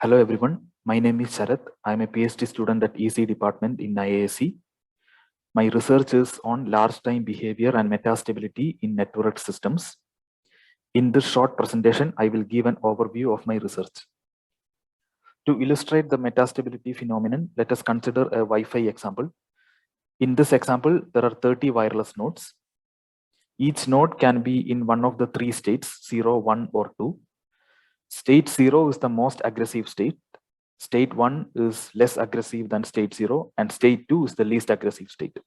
Hello everyone, my name is Sharath. I am a PhD student at EC department in IISc. My research is on large time behavior and metastability in network systems. In this short presentation, I will give an overview of my research. To illustrate the metastability phenomenon, let us consider a Wi-Fi example. In this example, there are 30 wireless nodes. Each node can be in one of the three states, 0, 1, or 2. State 0 is the most aggressive state. State 1 is less aggressive than state 0, and state 2 is the least aggressive state.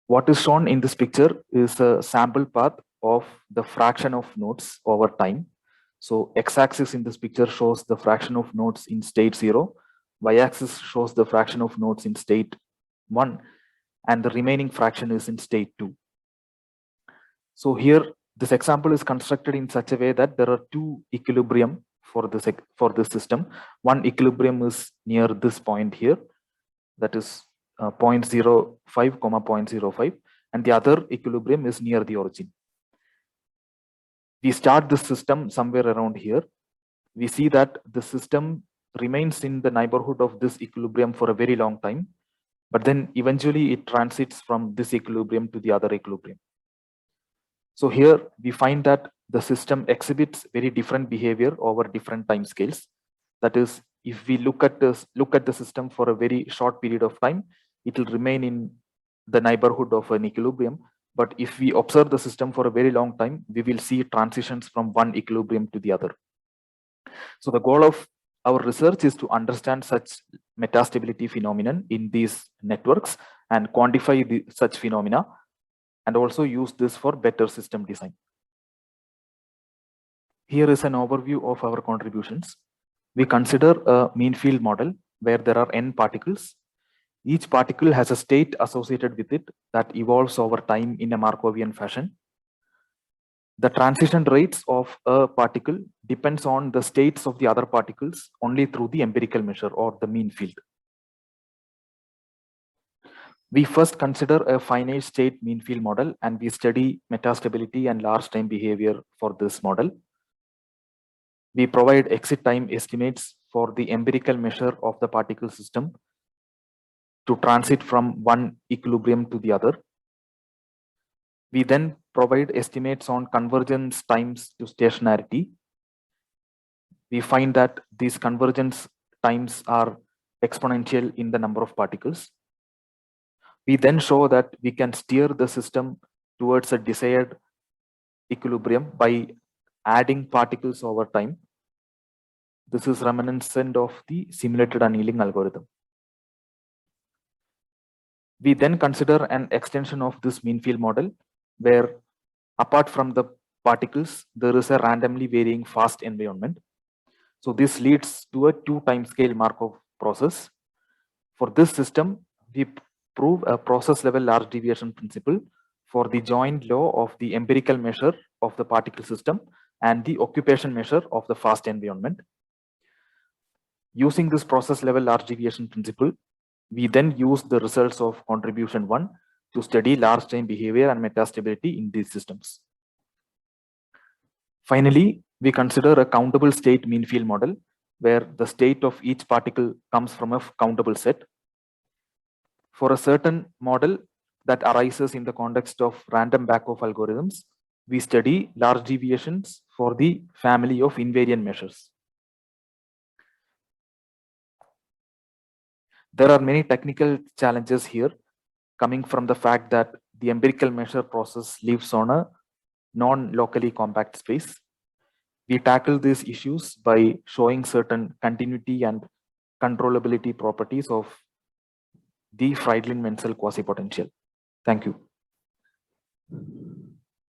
What is shown in this picture is a sample path of the fraction of nodes over time. So x-axis in this picture shows the fraction of nodes in state 0, y-axis shows the fraction of nodes in state 1, and the remaining fraction is in state 2. So here, this example is constructed in such a way that there are two equilibrium for this system. One equilibrium is near this point here, that is 0.05, 0.05, and the other equilibrium is near the origin. We start this system somewhere around here. We see that the system remains in the neighborhood of this equilibrium for a very long time, but then eventually it transits from this equilibrium to the other equilibrium. So here we find that the system exhibits very different behavior over different time scales. That is, if we look at the system for a very short period of time, it will remain in the neighborhood of an equilibrium. But if we observe the system for a very long time, we will see transitions from one equilibrium to the other. So the goal of our research is to understand such metastability phenomenon in these networks and quantify such phenomena, and also use this for better system design. Here is an overview of our contributions. We consider a mean field model where there are n particles. Each particle has a state associated with it that evolves over time in a Markovian fashion. The transition rates of a particle depends on the states of the other particles only through the empirical measure or the mean field. We first consider a finite state mean field model, and we study metastability and large time behavior for this model. We provide exit time estimates for the empirical measure of the particle system to transit from one equilibrium to the other. We then provide estimates on convergence times to stationarity. We find that these convergence times are exponential in the number of particles. We then show that we can steer the system towards a desired equilibrium by adding particles over time. This is reminiscent of the simulated annealing algorithm. We then consider an extension of this mean field model where, apart from the particles, there is a randomly varying fast environment. So this leads to a 2 time scale Markov process. For this system, we prove a process level large deviation principle for the joint law of the empirical measure of the particle system and the occupation measure of the fast environment. Using this process level large deviation principle, we then use the results of contribution 1 to study large time behavior and metastability in these systems. Finally, we consider a countable state mean field model where the state of each particle comes from a countable set. For a certain model that arises in the context of random back-off algorithms, we study large deviations for the family of invariant measures. There are many technical challenges here coming from the fact that the empirical measure process lives on a non-locally compact space. We tackle these issues by showing certain continuity and controllability properties of the Friedlin-Menzel quasi-potential. Thank you.